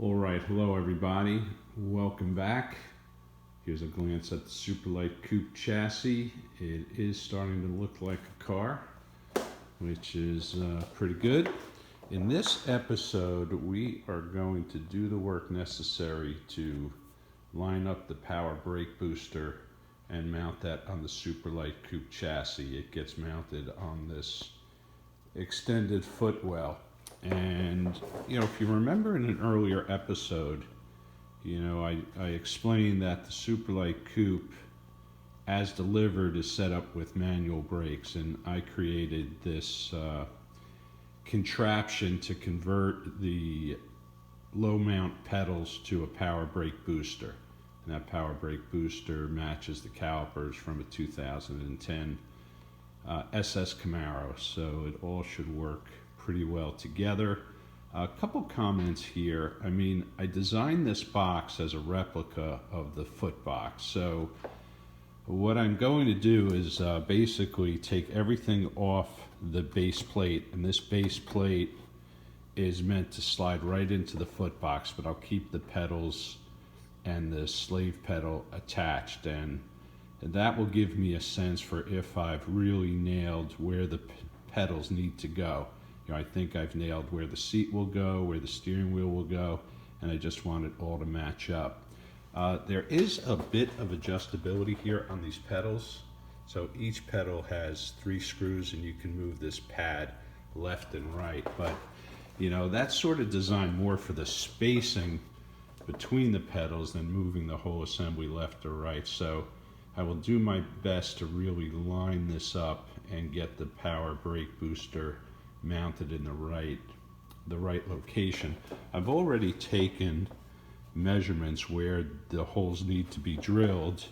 All right, hello everybody. Welcome back. Here's a glance at the Superlite coupe chassis. It is starting to look like a car, which is pretty good. In this episode, we are going to do the work necessary to line up the power brake booster and mount that on the Superlite coupe chassis. It gets mounted on this extended footwell. And, if you remember in an earlier episode, I explained that the Superlite coupe, as delivered, is set up with manual brakes. And I created this contraption to convert the low mount pedals to a power brake booster. And that power brake booster matches the calipers from a 2010 SS Camaro. So it all should work pretty well together. A couple comments here. I designed this box as a replica of the foot box. So what I'm going to do is basically take everything off the base plate, and this base plate is meant to slide right into the foot box, but I'll keep the pedals and the slave pedal attached, and that will give me a sense for if I've really nailed where the pedals need to go. I think I've nailed where the seat will go, where the steering wheel will go, and I just want it all to match up. There is a bit of adjustability here on these pedals. So each pedal has 3 screws, and you can move this pad left and right. But, that's sort of designed more for the spacing between the pedals than moving the whole assembly left or right. So I will do my best to really line this up and get the power brake booster mounted in the right location. I've already taken measurements where the holes need to be drilled,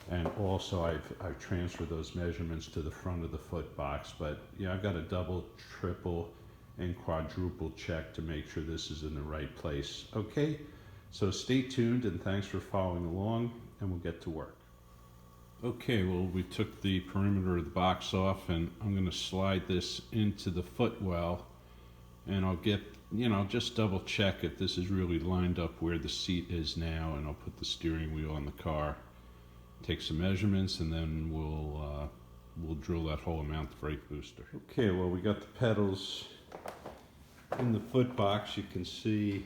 and also I've transferred those measurements to the front of the foot box. But I've got to double, triple, and quadruple check to make sure this is in the right place. Okay, so stay tuned and thanks for following along, and we'll get to work. Okay, well, we took the perimeter of the box off, and I'm going to slide this into the footwell, and I'll get, just double check if this is really lined up where the seat is now, and I'll put the steering wheel on the car, take some measurements, and then we'll drill that hole and mount the brake booster. Okay, well, we got the pedals in the foot box. You can see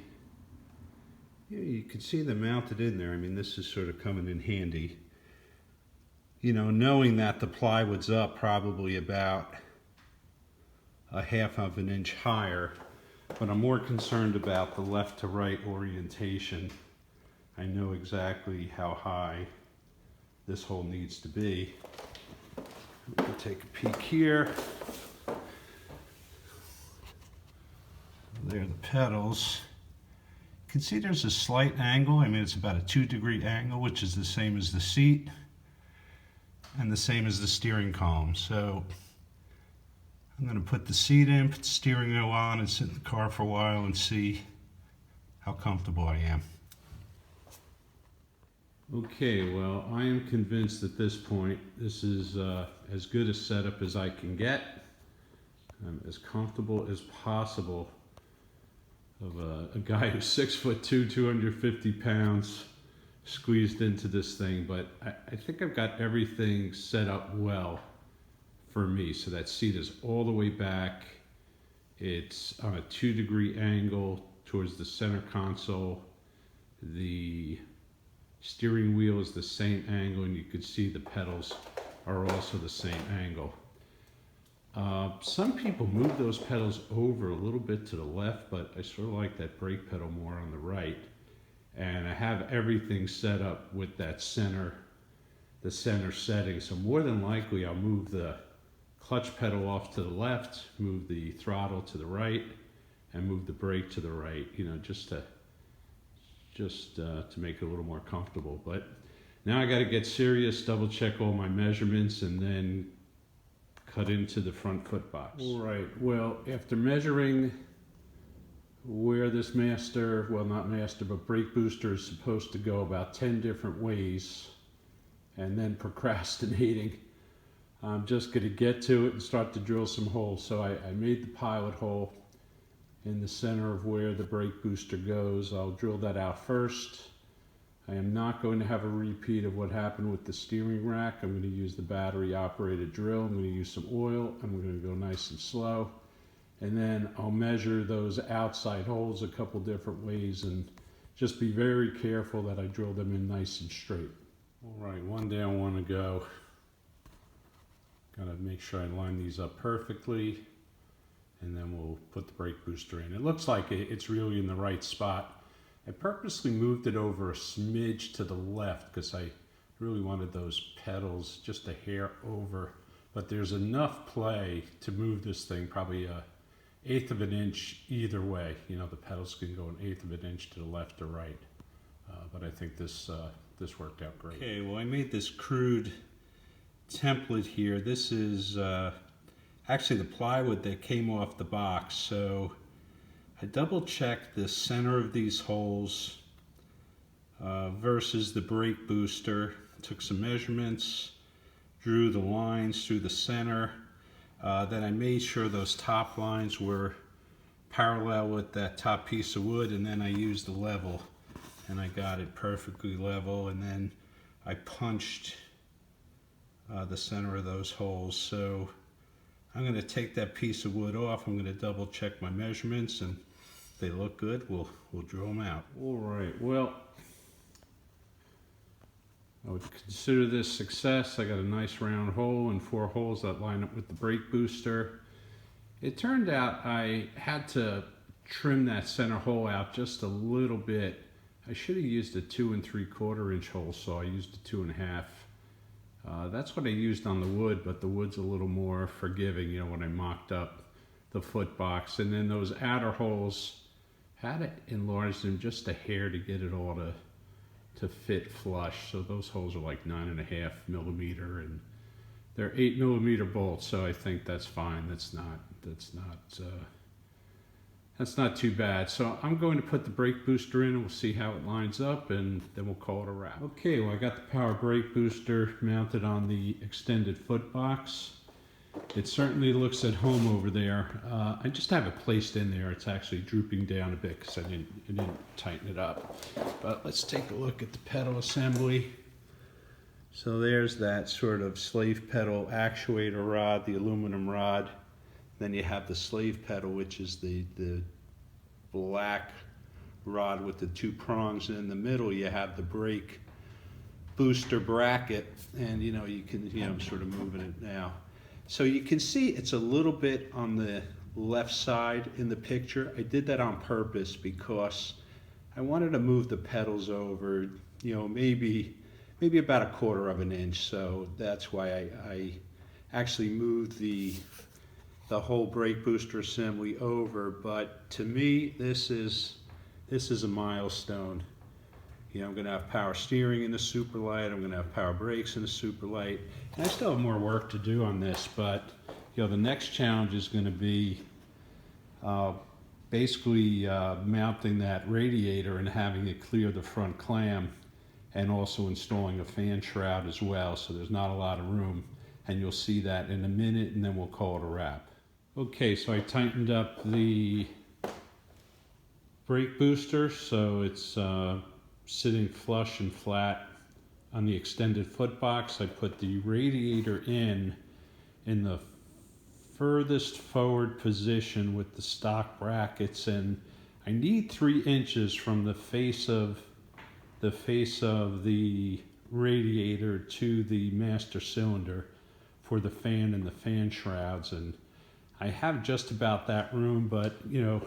them mounted in there. This is sort of coming in handy. Knowing that the plywood's up probably about a 1/2 of an inch higher, but I'm more concerned about the left to right orientation. I know exactly how high this hole needs to be. We can take a peek here. There are the pedals. You can see there's a slight angle. It's about a 2-degree angle, which is the same as the seat and the same as the steering column. So I'm going to put the seat in, put the steering wheel on, and sit in the car for a while and see how comfortable I am. Okay, well, I am convinced at this point this is as good a setup as I can get. I'm as comfortable as possible of a guy who's 6'2", 250 pounds, squeezed into this thing, but I think I've got everything set up well for me. So that seat is all the way back. It's on a 2-degree angle towards the center console. The steering wheel is the same angle, and you can see the pedals are also the same angle. Some people move those pedals over a little bit to the left, but I sort of like that brake pedal more on the right. And I have everything set up with the center setting. So more than likely I'll move the clutch pedal off to the left, move the throttle to the right, and move the brake to the right, just to make it a little more comfortable. But now I got to get serious, double check all my measurements, and then cut into the front foot box. All right, well, after measuring where this brake booster is supposed to go about 10 different ways, and then procrastinating, I'm just going to get to it and start to drill some holes. So I made the pilot hole in the center of where the brake booster goes. I'll drill that out first. I am not going to have a repeat of what happened with the steering rack. I'm going to use the battery operated drill. I'm going to use some oil. I'm going to go nice and slow. And then I'll measure those outside holes a couple different ways and just be very careful that I drill them in nice and straight. All right, one down, one to go. Gotta make sure I line these up perfectly, and then we'll put the brake booster in. It looks like it's really in the right spot. I purposely moved it over a smidge to the left because I really wanted those pedals just a hair over, but there's enough play to move this thing probably a 1/8 of an inch either way. You know, the pedals can go an 1/8 of an inch to the left or right, but I think this worked out great. Okay, well, I made this crude template here. This is actually the plywood that came off the box. So I double checked the center of these holes versus the brake booster. Took some measurements, drew the lines through the center. Then I made sure those top lines were parallel with that top piece of wood, and then I used the level and I got it perfectly level, and then I punched the center of those holes. So I'm going to take that piece of wood off. I'm going to double check my measurements, and if they look good, we'll drill them out. All right, well, I would consider this success. I got a nice round hole and 4 holes that line up with the brake booster. It turned out I had to trim that center hole out just a little bit. I should have used a 2 3/4 inch hole, so I used a 2 1/2. That's what I used on the wood, but the wood's a little more forgiving, you know, when I mocked up the foot box. And then those outer holes, had to enlarge them just a hair to get it all to fit flush. So those holes are like 9.5 millimeter, and they're 8 millimeter bolts. So I think that's fine. That's not too bad. So I'm going to put the brake booster in, and we'll see how it lines up, and then we'll call it a wrap. Okay, well, I got the power brake booster mounted on the extended foot box. It certainly looks at home over there. I just have it placed in there. It's actually drooping down a bit because I didn't tighten it up. But let's take a look at the pedal assembly. So there's that sort of slave pedal actuator rod, the aluminum rod. Then you have the slave pedal, which is the black rod with the 2 prongs. And in the middle, you have the brake booster bracket. And you know, I'm sort of moving it now. So you can see it's a little bit on the left side in the picture. I did that on purpose because I wanted to move the pedals over, you know, maybe about 1/4 of an inch. So that's why I actually moved the whole brake booster assembly over. But to me, this is a milestone. You know, I'm going to have power steering in the Superlite. I'm going to have power brakes in the Superlite. And I still have more work to do on this, but you know, the next challenge is going to be basically mounting that radiator and having it clear the front clam, and also installing a fan shroud as well. So there's not a lot of room, and you'll see that in a minute, and then we'll call it a wrap. Okay, so I tightened up the brake booster so it's sitting flush and flat on the extended foot box. I put the radiator in the furthest forward position with the stock brackets, and I need 3 inches from the face of the radiator to the master cylinder for the fan and the fan shrouds. And I have just about that room, but you know,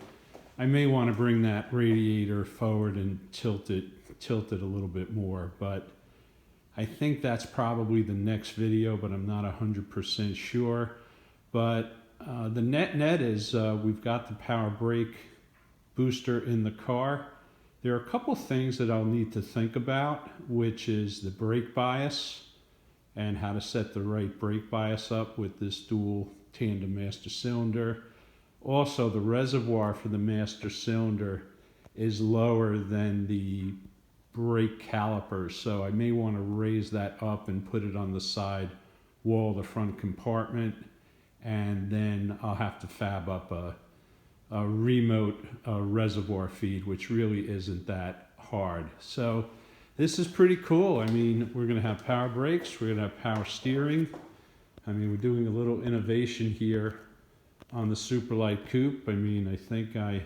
I may want to bring that radiator forward and tilt it a little bit more, but I think that's probably the next video, but I'm not 100% sure. But the net is we've got the power brake booster in the car. There are a couple things that I'll need to think about, which is the brake bias and how to set the right brake bias up with this dual tandem master cylinder. Also, the reservoir for the master cylinder is lower than the brake calipers, so I may want to raise that up and put it on the side wall of the front compartment, and then I'll have to fab up remote reservoir feed, which really isn't that hard. So this is pretty cool. I mean, we're going to have power brakes, we're going to have power steering. I mean, we're doing a little innovation here on the Superlite coupe. I mean, I think I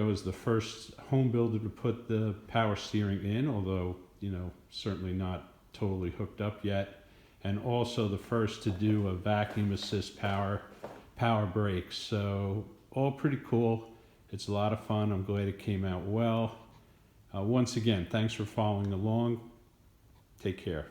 was the first home builder to put the power steering in, although, certainly not totally hooked up yet. And also the first to do a vacuum assist power brakes. So all pretty cool. It's a lot of fun. I'm glad it came out well. Once again, thanks for following along. Take care.